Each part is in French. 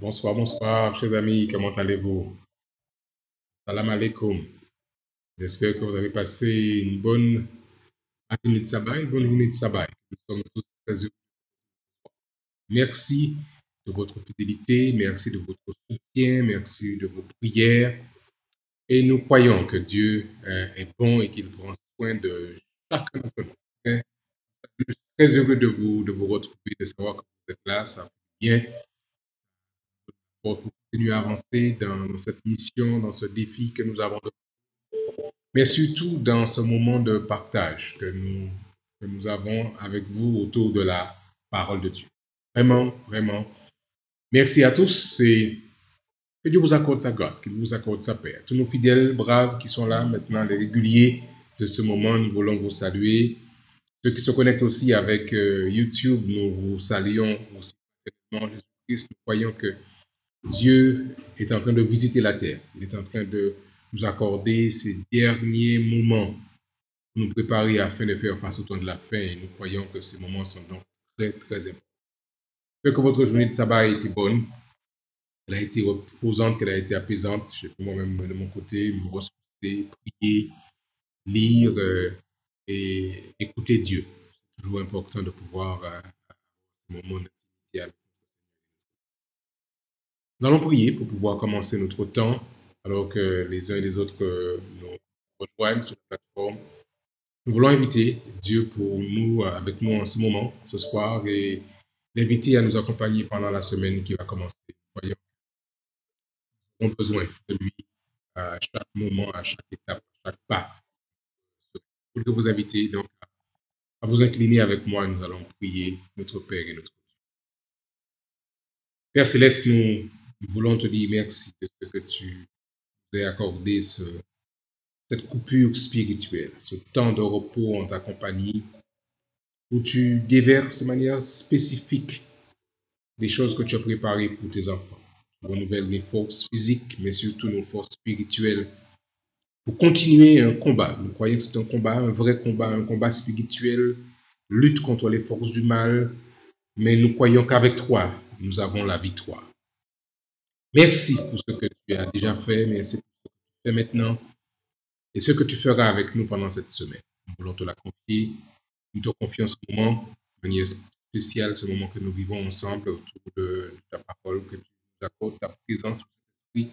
Bonsoir, bonsoir, chers amis, comment allez-vous? Salam alaikum. J'espère que vous avez passé une bonne matinée de sabbat, une bonne journée de sabbat. Nous sommes tous très heureux. Merci de votre fidélité, merci de votre soutien, merci de vos prières. Et nous croyons que Dieu est bon et qu'il prend soin de chacun d'entre nous. Je suis très heureux de vous retrouver, de savoir que vous êtes là, ça fait bien pour continuer à avancer dans cette mission, dans ce défi que nous avons, mais surtout dans ce moment de partage que nous avons avec vous autour de la parole de Dieu. Vraiment, vraiment, merci à tous et que Dieu vous accorde sa grâce, qu'il vous accorde sa paix. Tous nos fidèles braves qui sont là maintenant, les réguliers de ce moment, nous voulons vous saluer. Ceux qui se connectent aussi avec YouTube, nous vous saluons aussi. Jésus-Christ, nous croyons que Dieu est en train de visiter la terre. Il est en train de nous accorder ces derniers moments, nous préparer afin de faire face au temps de la fin. Et nous croyons que ces moments sont donc très, très importants. J'espère que votre journée de sabbat a été bonne, qu'elle a été reposante, qu'elle a été apaisante. Je peux moi-même, de mon côté, me ressourcer, prier, lire et écouter Dieu. C'est toujours important de pouvoir avoir ce moment d'intimité avec nous. Nous allons prier pour pouvoir commencer notre temps, alors que les uns et les autres nous rejoignent sur la plateforme. Nous voulons inviter Dieu pour nous, avec nous en ce moment, ce soir, et l'inviter à nous accompagner pendant la semaine qui va commencer. Voyons, nous avons besoin de lui à chaque moment, à chaque étape, à chaque pas. Je voudrais vous inviter donc à vous incliner avec moi et nous allons prier notre Père et notre Dieu. Père Céleste, nous voulons te dire merci de ce que tu nous as accordé cette coupure spirituelle, ce temps de repos en ta compagnie, où tu déverses de manière spécifique des choses que tu as préparées pour tes enfants. Tu renouvelles les forces physiques, mais surtout nos forces spirituelles pour continuer un combat. Nous croyons que c'est un combat, un vrai combat, un combat spirituel, lutte contre les forces du mal, mais nous croyons qu'avec toi, nous avons la victoire. Merci pour ce que tu as déjà fait, merci pour ce que tu fais maintenant et ce que tu feras avec nous pendant cette semaine. Nous voulons te la confier. Nous te confions ce moment de manière spéciale, ce moment que nous vivons ensemble autour de ta parole, que tu nous accordes ta présence, ton esprit,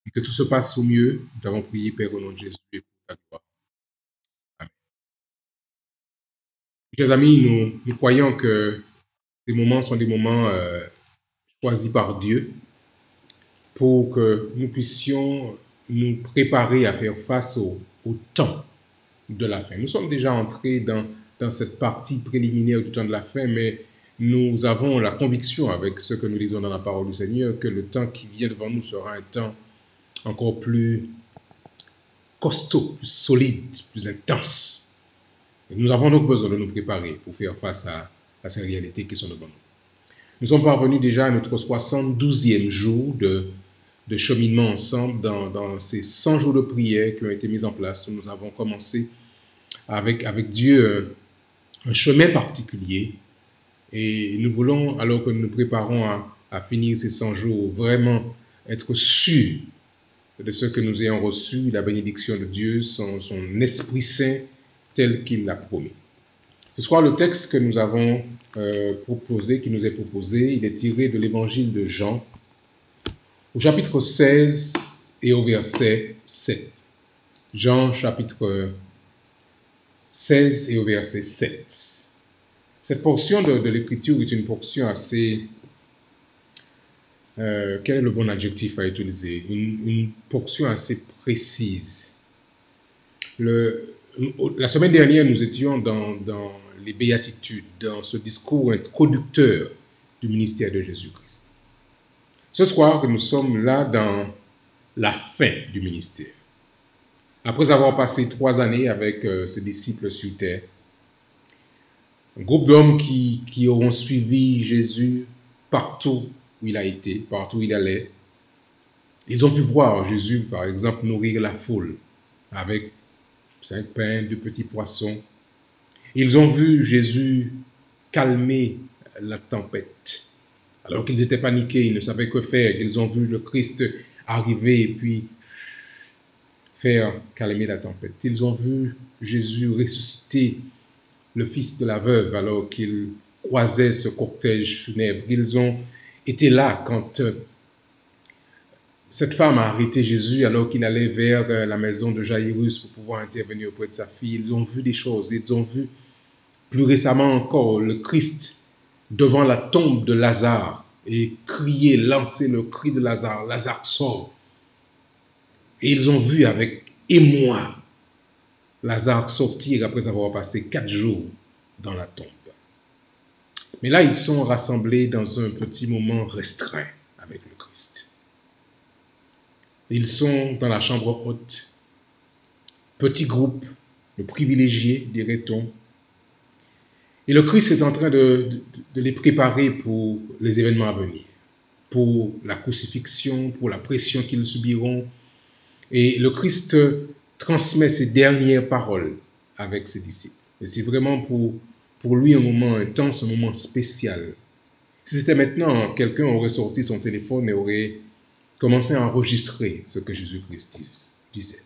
et que tout se passe au mieux. Nous t'avons prié, Père, au nom de Jésus, et pour ta gloire. Amen. Chers amis, nous croyons que ces moments sont des moments choisis par Dieu pour que nous puissions nous préparer à faire face au temps de la fin. Nous sommes déjà entrés dans cette partie préliminaire du temps de la fin, mais nous avons la conviction, avec ce que nous lisons dans la parole du Seigneur, que le temps qui vient devant nous sera un temps encore plus costaud, plus solide, plus intense. Et nous avons donc besoin de nous préparer pour faire face à ces réalités qui sont devant nous. Nous sommes parvenus déjà à notre 72e jour de cheminement ensemble dans ces 100 jours de prière qui ont été mis en place. Nous avons commencé avec Dieu un chemin particulier et nous voulons, alors que nous nous préparons à finir ces 100 jours, vraiment être sûrs de ce que nous ayons reçu, la bénédiction de Dieu, son Esprit Saint tel qu'il l'a promis. Ce soir, le texte que nous avons proposé, qui nous est proposé, il est tiré de l'évangile de Jean, au chapitre 16 et au verset 7. Jean, chapitre 16 et au verset 7. Cette portion de l'écriture est une portion assez... quel est le bon adjectif à utiliser? Une portion assez précise. La semaine dernière, nous étions dans les béatitudes, dans ce discours introducteur du ministère de Jésus-Christ. Ce soir, nous sommes là dans la fin du ministère. Après avoir passé 3 années avec ses disciples sur terre, un groupe d'hommes qui auront suivi Jésus partout où il a été, partout où il allait, ils ont pu voir Jésus, par exemple, nourrir la foule avec 5 pains, 2 petits poissons. Ils ont vu Jésus calmer la tempête. Alors qu'ils étaient paniqués, ils ne savaient que faire. Ils ont vu le Christ arriver et puis faire calmer la tempête. Ils ont vu Jésus ressusciter le fils de la veuve alors qu'il croisait ce cortège funèbre. Ils ont été là quand cette femme a arrêté Jésus alors qu'il allait vers la maison de Jaïrus pour pouvoir intervenir auprès de sa fille. Ils ont vu des choses. Ils ont vu plus récemment encore le Christ devant la tombe de Lazare et crier, lancer le cri de Lazare, Lazare sort. Et ils ont vu avec émoi Lazare sortir après avoir passé 4 jours dans la tombe. Mais là, ils sont rassemblés dans un petit moment restreint avec le Christ. Ils sont dans la chambre haute, petit groupe, le privilégié, dirait-on. Et le Christ est en train de les préparer pour les événements à venir, pour la crucifixion, pour la pression qu'ils subiront. Et le Christ transmet ses dernières paroles avec ses disciples. Et c'est vraiment pour lui un moment intense, un moment spécial. Si c'était maintenant, quelqu'un aurait sorti son téléphone et aurait commencé à enregistrer ce que Jésus-Christ disait.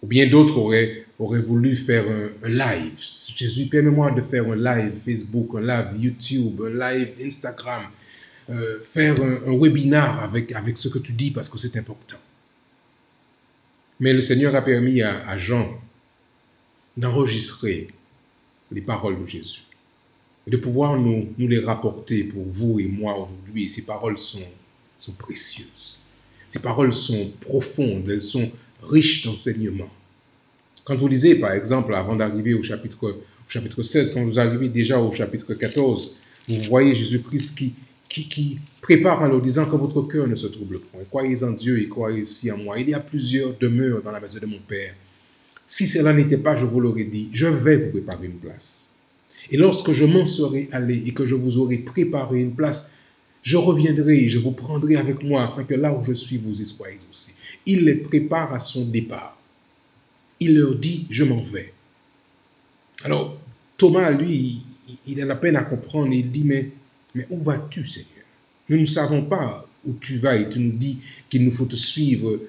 Ou bien d'autres auraient voulu faire un live. Jésus, permets-moi de faire un live Facebook, un live YouTube, un live Instagram, faire un webinar avec ce que tu dis parce que c'est important. Mais le Seigneur a permis à Jean d'enregistrer les paroles de Jésus et de pouvoir nous les rapporter pour vous et moi aujourd'hui. Et ces paroles sont précieuses. Ces paroles sont profondes, elles sont riches d'enseignements. Quand vous lisez, par exemple, avant d'arriver au chapitre 16, quand vous arrivez déjà au chapitre 14, vous voyez Jésus-Christ qui prépare en leur disant que votre cœur ne se trouble point. Croyez en Dieu et croyez aussi en moi. Il y a plusieurs demeures dans la maison de mon Père. Si cela n'était pas, je vous l'aurais dit, je vais vous préparer une place. Et lorsque je m'en serai allé et que je vous aurai préparé une place, je reviendrai et je vous prendrai avec moi afin que là où je suis, vous y soyez aussi. Il les prépare à son départ. Il leur dit, je m'en vais. Alors, Thomas, lui, il a la peine à comprendre. Il dit, mais où vas-tu, Seigneur? Nous ne savons pas où tu vas et tu nous dis qu'il nous faut te suivre.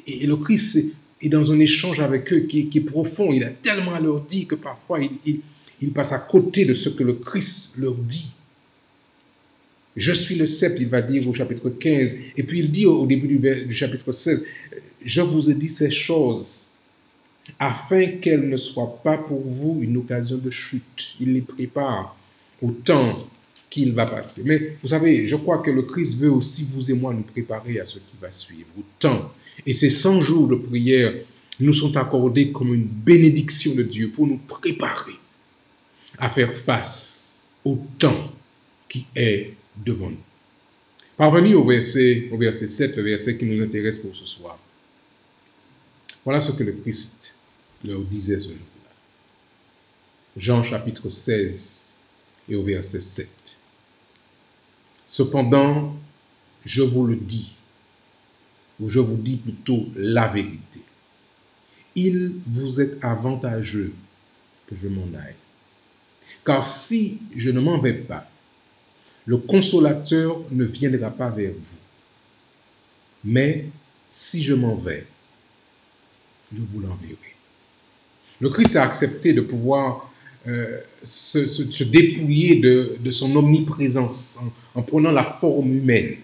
Et le Christ est dans un échange avec eux qui est profond. Il a tellement à leur dire que parfois, il passe à côté de ce que le Christ leur dit. Je suis le cep, il va dire au chapitre 15. Et puis il dit au début du chapitre 16, je vous ai dit ces choses afin qu'elles ne soient pas pour vous une occasion de chute. Il les prépare au temps qu'il va passer. Mais vous savez, je crois que le Christ veut aussi, vous et moi, nous préparer à ce qui va suivre, au temps. Et ces 100 jours de prière nous sont accordés comme une bénédiction de Dieu pour nous préparer à faire face au temps qui est devant nous. Parvenus au verset 7, le verset qui nous intéresse pour ce soir. Voilà ce que le Christ leur disait ce jour-là. Jean chapitre 16 et au verset 7. Cependant, je vous le dis, ou je vous dis plutôt la vérité. Il vous est avantageux que je m'en aille. Car si je ne m'en vais pas, le consolateur ne viendra pas vers vous. Mais si je m'en vais, je vous l'enverrai. Le Christ a accepté de pouvoir se dépouiller de son omniprésence en prenant la forme humaine,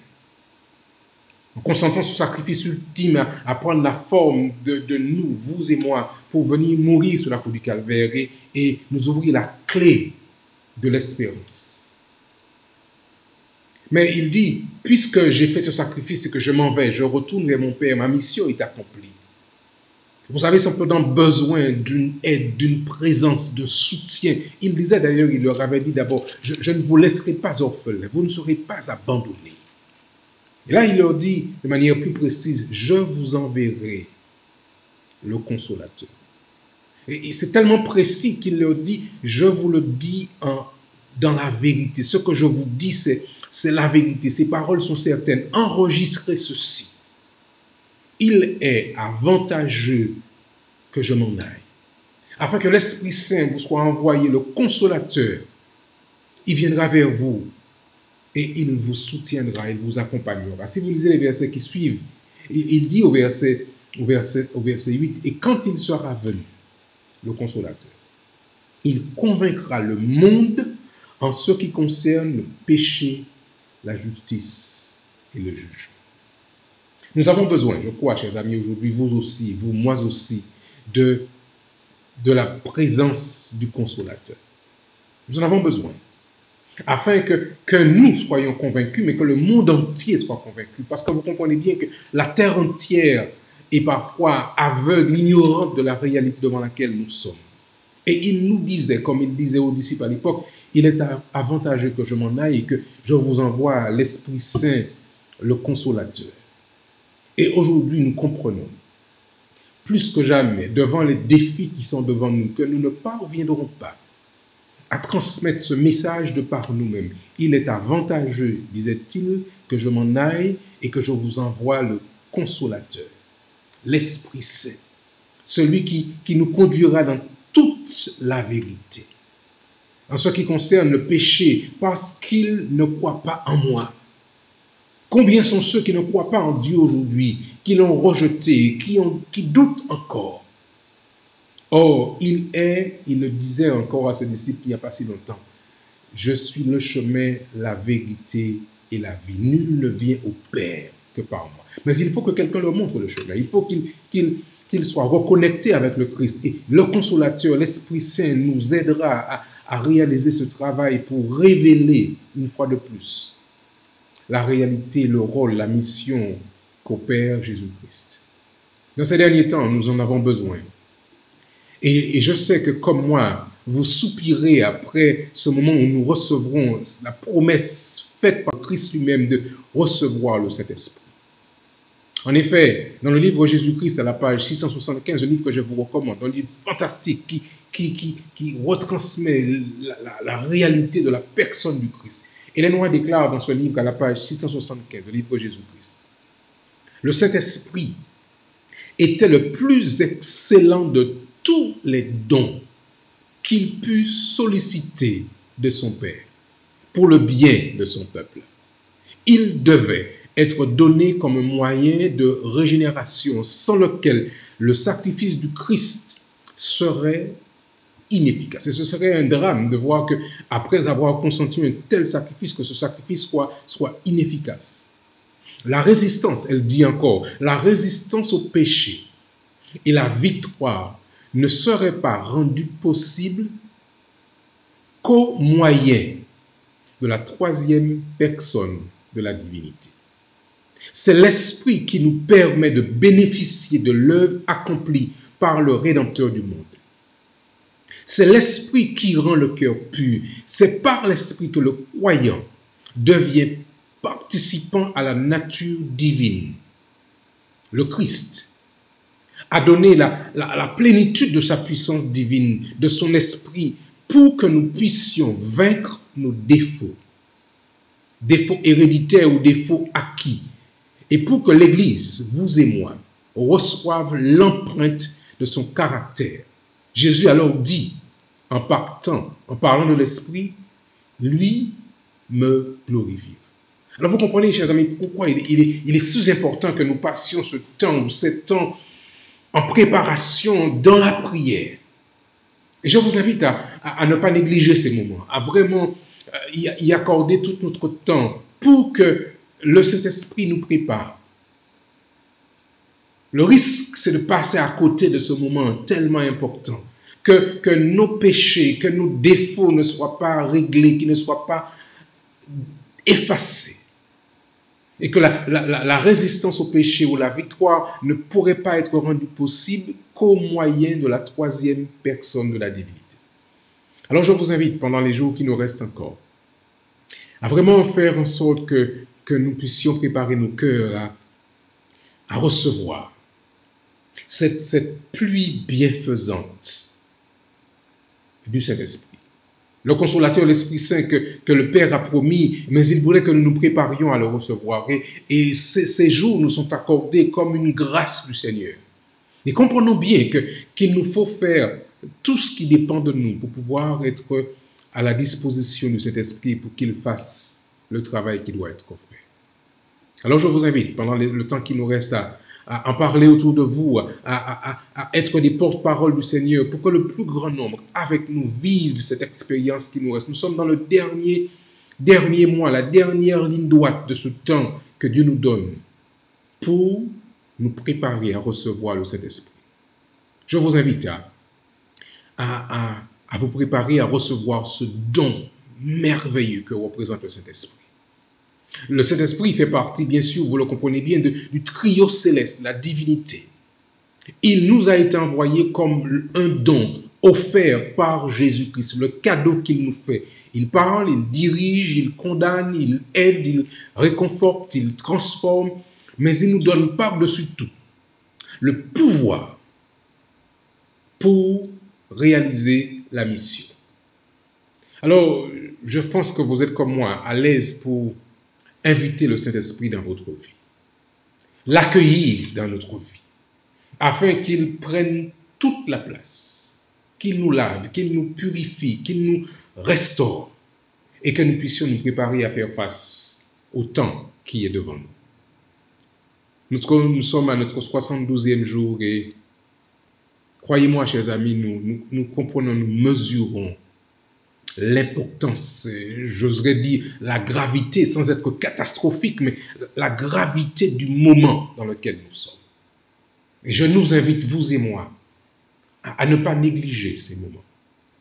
en consentant ce sacrifice ultime à prendre la forme de nous, vous et moi, pour venir mourir sur la croix du Calvaire et nous ouvrir la clé de l'espérance. Mais il dit, puisque j'ai fait ce sacrifice et que je m'en vais, je retourne vers mon Père, ma mission est accomplie. Vous avez simplement besoin d'une aide, d'une présence, de soutien. Il disait d'ailleurs, il leur avait dit d'abord, je ne vous laisserai pas orphelins, vous ne serez pas abandonnés. Et là, il leur dit de manière plus précise, je vous enverrai le consolateur. Et c'est tellement précis qu'il leur dit, je vous le dis dans la vérité. Ce que je vous dis, c'est la vérité. Ces paroles sont certaines. Enregistrez ceci. Il est avantageux que je m'en aille, afin que l'Esprit Saint vous soit envoyé, le consolateur. Il viendra vers vous et il vous soutiendra, il vous accompagnera. Si vous lisez les versets qui suivent, il dit au verset 8, et quand il sera venu, le consolateur, il convaincra le monde en ce qui concerne le péché, la justice et le jugement. Nous avons besoin, je crois, chers amis, aujourd'hui, vous aussi, vous, moi aussi, de la présence du consolateur. Nous en avons besoin, afin que nous soyons convaincus, mais que le monde entier soit convaincu. Parce que vous comprenez bien que la terre entière est parfois aveugle, ignorante de la réalité devant laquelle nous sommes. Et il nous disait, comme il disait aux disciples à l'époque, il est avantageux que je m'en aille et que je vous envoie l'Esprit Saint, le consolateur. Et aujourd'hui, nous comprenons, plus que jamais, devant les défis qui sont devant nous, que nous ne parviendrons pas à transmettre ce message de par nous-mêmes. Il est avantageux, disait-il, que je m'en aille et que je vous envoie le consolateur, l'Esprit Saint, celui qui nous conduira dans toute la vérité. En ce qui concerne le péché, parce qu'il ne croit pas en moi. Combien sont ceux qui ne croient pas en Dieu aujourd'hui, qui l'ont rejeté, qui doutent encore? Or, il le disait encore à ses disciples il n'y a pas si longtemps, je suis le chemin, la vérité et la vie. Nul ne vient au Père que par moi. Mais il faut que quelqu'un leur montre le chemin. Il faut qu'il soit reconnecté avec le Christ. Et le consolateur, l'Esprit Saint, nous aidera à réaliser ce travail pour révéler, une fois de plus, la réalité, le rôle, la mission qu'opère Jésus-Christ. Dans ces derniers temps, nous en avons besoin. Et je sais que comme moi, vous soupirez après ce moment où nous recevrons la promesse faite par Christ lui-même de recevoir le Saint-Esprit. En effet, dans le livre Jésus-Christ, à la page 675, un livre que je vous recommande, un livre fantastique qui retransmet la réalité de la personne du Christ. Ellen White déclare dans ce livre, à la page 675, le livre Jésus-Christ, le Saint-Esprit était le plus excellent de tous les dons qu'il put solliciter de son Père pour le bien de son peuple. Il devait être donné comme moyen de régénération sans lequel le sacrifice du Christ serait inefficace. Et ce serait un drame de voir que, après avoir consenti un tel sacrifice, que ce sacrifice soit inefficace. La résistance, elle dit encore, la résistance au péché et la victoire ne serait pas rendue possible qu'au moyen de la troisième personne de la divinité. C'est l'Esprit qui nous permet de bénéficier de l'œuvre accomplie par le Rédempteur du monde. C'est l'Esprit qui rend le cœur pur. C'est par l'Esprit que le croyant devient participant à la nature divine. Le Christ a donné la plénitude de sa puissance divine, de son esprit, pour que nous puissions vaincre nos défauts héréditaires ou défauts acquis, et pour que l'Église, vous et moi, reçoive l'empreinte de son caractère. Jésus alors dit, en parlant de l'Esprit, lui me glorifie. Alors vous comprenez, chers amis, pourquoi il est si important que nous passions ce temps ou ces temps en préparation dans la prière. Et je vous invite à ne pas négliger ces moments, à vraiment y accorder tout notre temps pour que le Saint-Esprit nous prépare. Le risque, c'est de passer à côté de ce moment tellement important, que nos péchés, que nos défauts ne soient pas réglés, qu'ils ne soient pas effacés. Et que la résistance au péché ou la victoire ne pourrait pas être rendue possible qu'au moyen de la troisième personne de la divinité. Alors je vous invite, pendant les jours qui nous restent encore, à vraiment faire en sorte que nous puissions préparer nos cœurs à recevoir cette pluie bienfaisante du Saint-Esprit. Le consolateur, l'Esprit Saint que le Père a promis, mais il voulait que nous nous préparions à le recevoir. Et ces jours nous sont accordés comme une grâce du Seigneur. Et comprenons bien qu'il nous faut faire tout ce qui dépend de nous pour pouvoir être à la disposition de cet esprit pour qu'il fasse le travail qui doit être fait. Alors je vous invite, pendant le temps qui nous reste, à en parler autour de vous, à être des porte-parole du Seigneur pour que le plus grand nombre avec nous vive cette expérience qui nous reste. Nous sommes dans le dernier mois, la dernière ligne droite de ce temps que Dieu nous donne pour nous préparer à recevoir le Saint-Esprit. Je vous invite à vous préparer à recevoir ce don merveilleux que représente le Saint-Esprit. Le Saint-Esprit fait partie, bien sûr, vous le comprenez bien, du trio céleste, la divinité. Il nous a été envoyé comme un don offert par Jésus-Christ, le cadeau qu'il nous fait. Il parle, il dirige, il condamne, il aide, il réconforte, il transforme, mais il nous donne par-dessus tout le pouvoir pour réaliser la mission. Alors, je pense que vous êtes comme moi, à l'aise pour inviter le Saint-Esprit dans votre vie, l'accueillir dans notre vie, afin qu'il prenne toute la place, qu'il nous lave, qu'il nous purifie, qu'il nous restaure, et que nous puissions nous préparer à faire face au temps qui est devant nous. Nous sommes à notre 72e jour et croyez-moi, chers amis, nous comprenons, nous mesurons l'importance, j'oserais dire la gravité, sans être catastrophique, mais la gravité du moment dans lequel nous sommes. Et je nous invite, vous et moi, à ne pas négliger ces moments,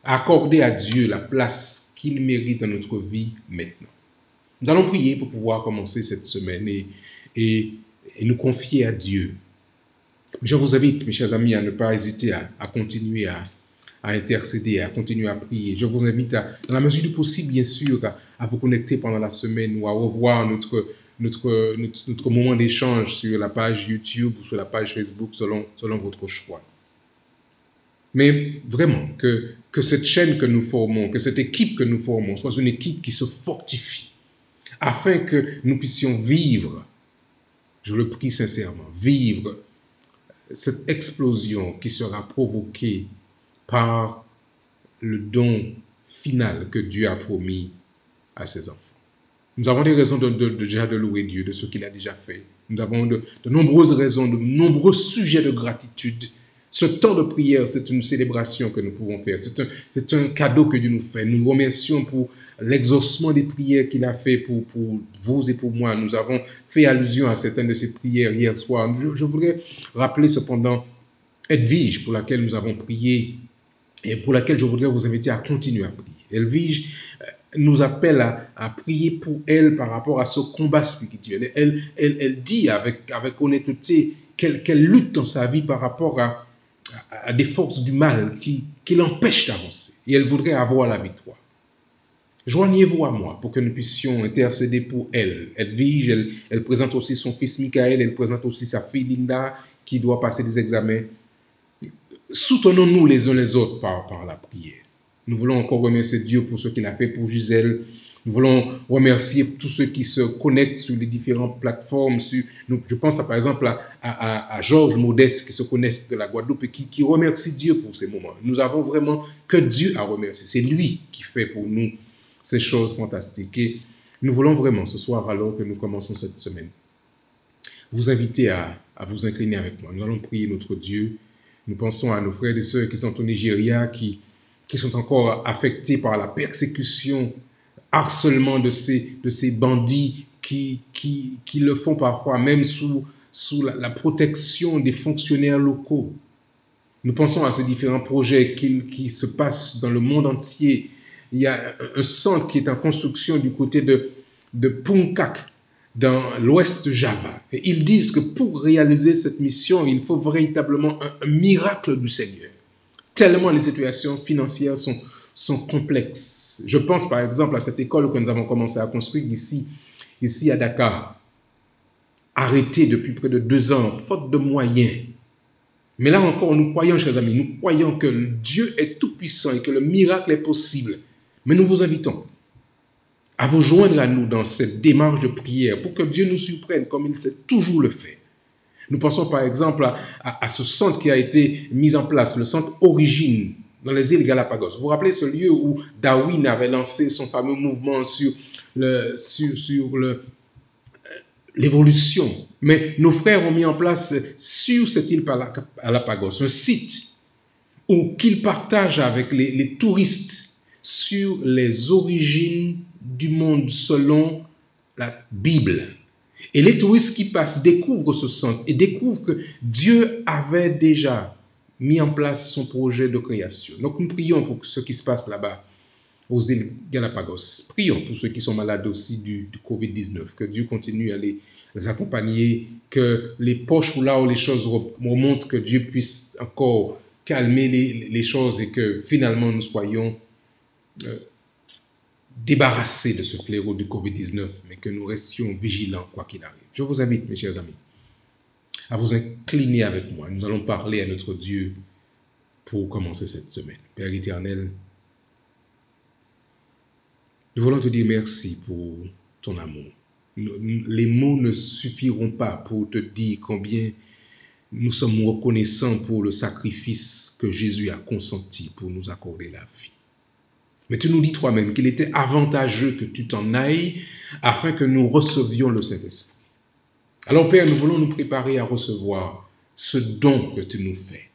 à accorder à Dieu la place qu'il mérite dans notre vie maintenant. Nous allons prier pour pouvoir commencer cette semaine et nous confier à Dieu. Je vous invite, mes chers amis, à ne pas hésiter à continuer à intercéder, à continuer à prier. Je vous invite, dans la mesure du possible, bien sûr, à vous connecter pendant la semaine ou à revoir notre moment d'échange sur la page YouTube ou sur la page Facebook, selon votre choix. Mais vraiment, que cette chaîne que nous formons, que cette équipe que nous formons, soit une équipe qui se fortifie, afin que nous puissions vivre, je le prie sincèrement, vivre cette explosion qui sera provoquée par le don final que Dieu a promis à ses enfants. Nous avons des raisons déjà de louer Dieu, de ce qu'il a déjà fait. Nous avons de nombreuses raisons, de nombreux sujets de gratitude. Ce temps de prière, c'est une célébration que nous pouvons faire. C'est un cadeau que Dieu nous fait. Nous remercions pour l'exaucement des prières qu'il a fait pour vous et pour moi. Nous avons fait allusion à certaines de ces prières hier soir. Je voudrais rappeler cependant Edwige, pour laquelle nous avons prié et pour laquelle je voudrais vous inviter à continuer à prier. Edwige nous appelle à prier pour elle par rapport à ce combat spirituel. Elle dit avec honnêteté qu'elle lutte dans sa vie par rapport à des forces du mal qui l'empêchent d'avancer. Et elle voudrait avoir la victoire. Joignez-vous à moi pour que nous puissions intercéder pour elle. Edwige, elle présente aussi son fils Michael, elle présente aussi sa fille Linda qui doit passer des examens. Soutenons-nous les uns les autres par la prière. Nous voulons encore remercier Dieu pour ce qu'il a fait pour Gisèle. Nous voulons remercier tous ceux qui se connectent sur les différentes plateformes. Je pense par exemple à Georges Modeste qui se connecte de la Guadeloupe et qui remercie Dieu pour ces moments. Nous avons vraiment que Dieu à remercier. C'est lui qui fait pour nous ces choses fantastiques. Et nous voulons vraiment ce soir, alors que nous commençons cette semaine, vous inviter à vous incliner avec moi. Nous allons prier notre Dieu. Nous pensons à nos frères et sœurs qui sont au Nigeria, qui sont encore affectés par la persécution, harcèlement de ces bandits qui le font parfois même sous la protection des fonctionnaires locaux. Nous pensons à ces différents projets qui se passent dans le monde entier. Il y a un centre qui est en construction du côté de Punkak, dans l'ouest de Java. Et ils disent que pour réaliser cette mission, il faut véritablement un miracle du Seigneur. Tellement les situations financières sont complexes. Je pense par exemple à cette école que nous avons commencé à construire ici à Dakar, arrêtée depuis près de 2 ans, faute de moyens. Mais là encore, nous croyons, chers amis, nous croyons que Dieu est tout-puissant et que le miracle est possible. Mais nous vous invitons à vous joindre à nous dans cette démarche de prière pour que Dieu nous surprenne comme il sait toujours le faire. Nous pensons par exemple à ce centre qui a été mis en place, le centre Origine, dans les îles Galapagos. Vous vous rappelez ce lieu où Darwin avait lancé son fameux mouvement sur l'évolution. Mais nos frères ont mis en place sur cette île Galapagos un site où qu'ils partagent avec les touristes sur les origines du monde selon la Bible. Et les touristes qui passent découvrent ce centre et découvrent que Dieu avait déjà mis en place son projet de création. Donc nous prions pour ce qui se passe là-bas aux îles Galapagos. Prions pour ceux qui sont malades aussi du Covid-19, que Dieu continue à les accompagner, que les poches là où les choses remontent, que Dieu puisse encore calmer les choses et que finalement nous soyons débarrassés de ce fléau du Covid-19, mais que nous restions vigilants quoi qu'il arrive. Je vous invite, mes chers amis, à vous incliner avec moi. Nous allons parler à notre Dieu pour commencer cette semaine. Père éternel, nous voulons te dire merci pour ton amour. Les mots ne suffiront pas pour te dire combien nous sommes reconnaissants pour le sacrifice que Jésus a consenti pour nous accorder la vie. Mais tu nous dis toi-même qu'il était avantageux que tu t'en ailles afin que nous recevions le Saint-Esprit. Alors Père, nous voulons nous préparer à recevoir ce don que tu nous fais.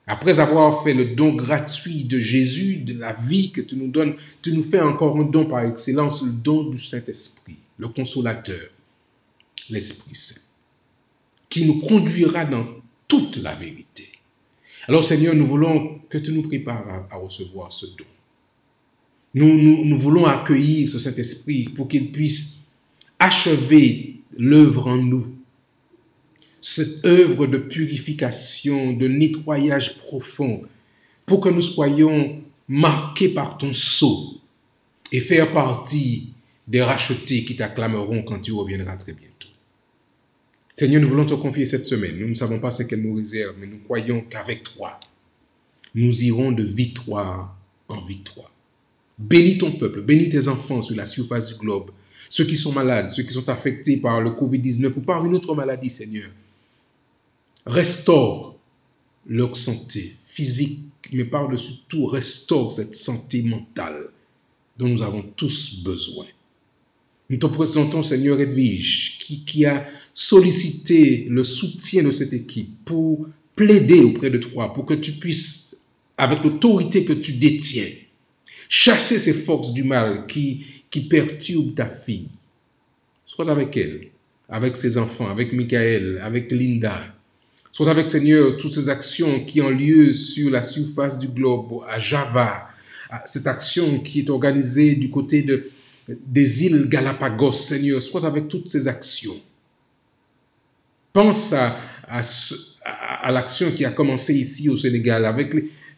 Après avoir fait le don gratuit de Jésus, de la vie que tu nous donnes, tu nous fais encore un don par excellence, le don du Saint-Esprit, le consolateur, l'Esprit Saint, qui nous conduira dans toute la vérité. Alors Seigneur, nous voulons que tu nous prépares à recevoir ce don. Nous voulons accueillir ce Saint-Esprit pour qu'il puisse achever l'œuvre en nous, cette œuvre de purification, de nettoyage profond, pour que nous soyons marqués par ton sceau et faire partie des rachetés qui t'acclameront quand tu reviendras très bientôt. Seigneur, nous voulons te confier cette semaine. Nous ne savons pas ce qu'elle nous réserve, mais nous croyons qu'avec toi, nous irons de victoire en victoire. Bénis ton peuple, bénis tes enfants sur la surface du globe, ceux qui sont malades, ceux qui sont affectés par le Covid-19 ou par une autre maladie, Seigneur. Restaure leur santé physique, mais par-dessus tout, restaure cette santé mentale dont nous avons tous besoin. Nous te présentons, Seigneur Edwige, qui a sollicité le soutien de cette équipe pour plaider auprès de toi, pour que tu puisses, avec l'autorité que tu détiens, chasser ces forces du mal qui perturbent ta fille. Sois avec elle, avec ses enfants, avec Michael, avec Linda. Sois avec, Seigneur, toutes ces actions qui ont lieu sur la surface du globe, à Java, cette action qui est organisée du côté des îles Galapagos, Seigneur. Sois avec toutes ces actions. Pense à l'action qui a commencé ici au Sénégal, avec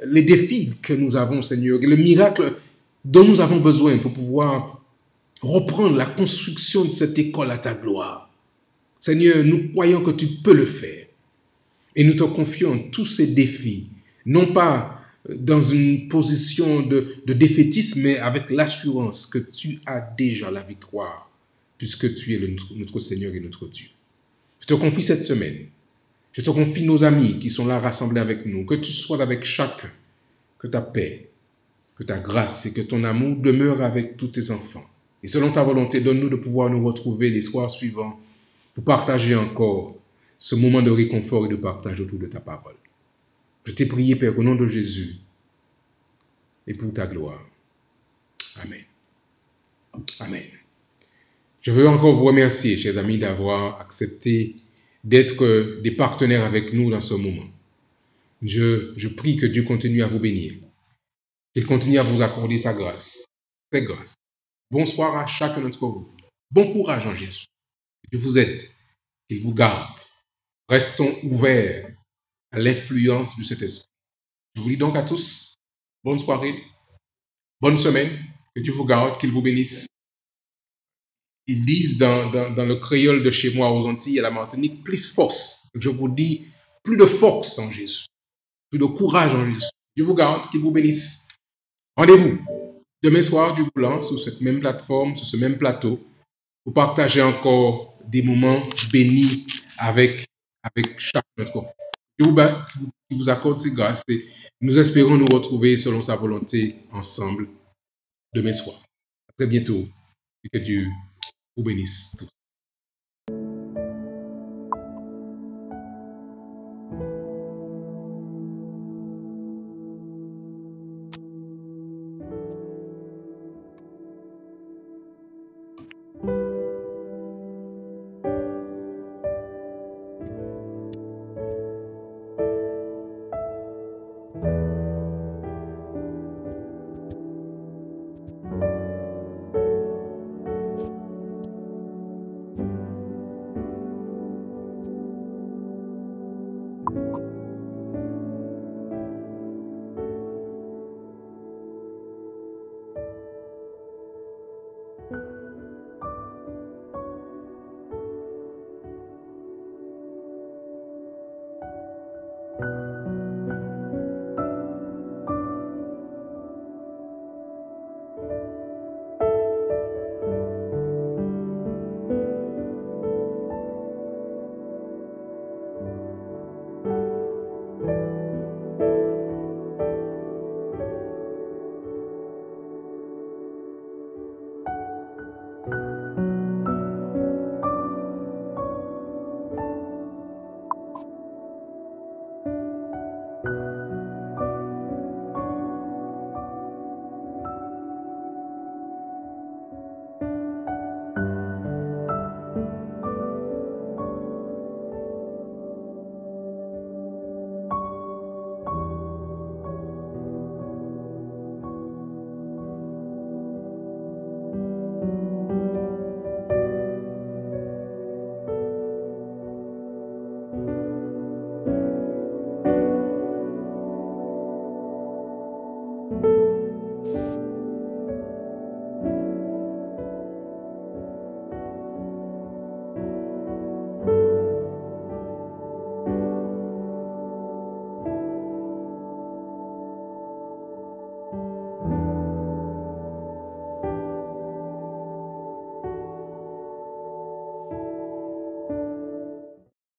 les défis que nous avons, Seigneur, et le miracle dont nous avons besoin pour pouvoir reprendre la construction de cette école à ta gloire. Seigneur, nous croyons que tu peux le faire. Et nous te confions tous ces défis, non pas dans une position de défaitisme, mais avec l'assurance que tu as déjà la victoire, puisque tu es notre Seigneur et notre Dieu. Je te confie cette semaine. Je te confie nos amis qui sont là rassemblés avec nous. Que tu sois avec chacun. Que ta paix, que ta grâce et que ton amour demeurent avec tous tes enfants. Et selon ta volonté, donne-nous de pouvoir nous retrouver les soirs suivants pour partager encore ce moment de réconfort et de partage autour de ta parole. Je t'ai prié, Père, au nom de Jésus et pour ta gloire. Amen. Amen. Je veux encore vous remercier, chers amis, d'avoir accepté d'être des partenaires avec nous dans ce moment. Je prie que Dieu continue à vous bénir. Qu'il continue à vous accorder sa grâce, ses grâces. Bonsoir à chacun d'entre vous. Bon courage en Jésus. Que Dieu vous aide, qu'il vous garde. Restons ouverts à l'influence de cet esprit. Je vous dis donc à tous, bonne soirée, bonne semaine, que Dieu vous garde, qu'il vous bénisse. Ils disent dans le créole de chez moi aux Antilles, à la Martinique, plus force. Je vous dis plus de force en Jésus, plus de courage en Jésus. Dieu vous garde, qu'il vous bénisse. Rendez-vous demain soir, Dieu voulant, sur cette même plateforme, sur ce même plateau, pour partager encore des moments bénis avec chaque notre. Qui vous accorde ses grâces et nous espérons nous retrouver selon sa volonté ensemble demain soir. À très bientôt et que Dieu vous bénisse tous.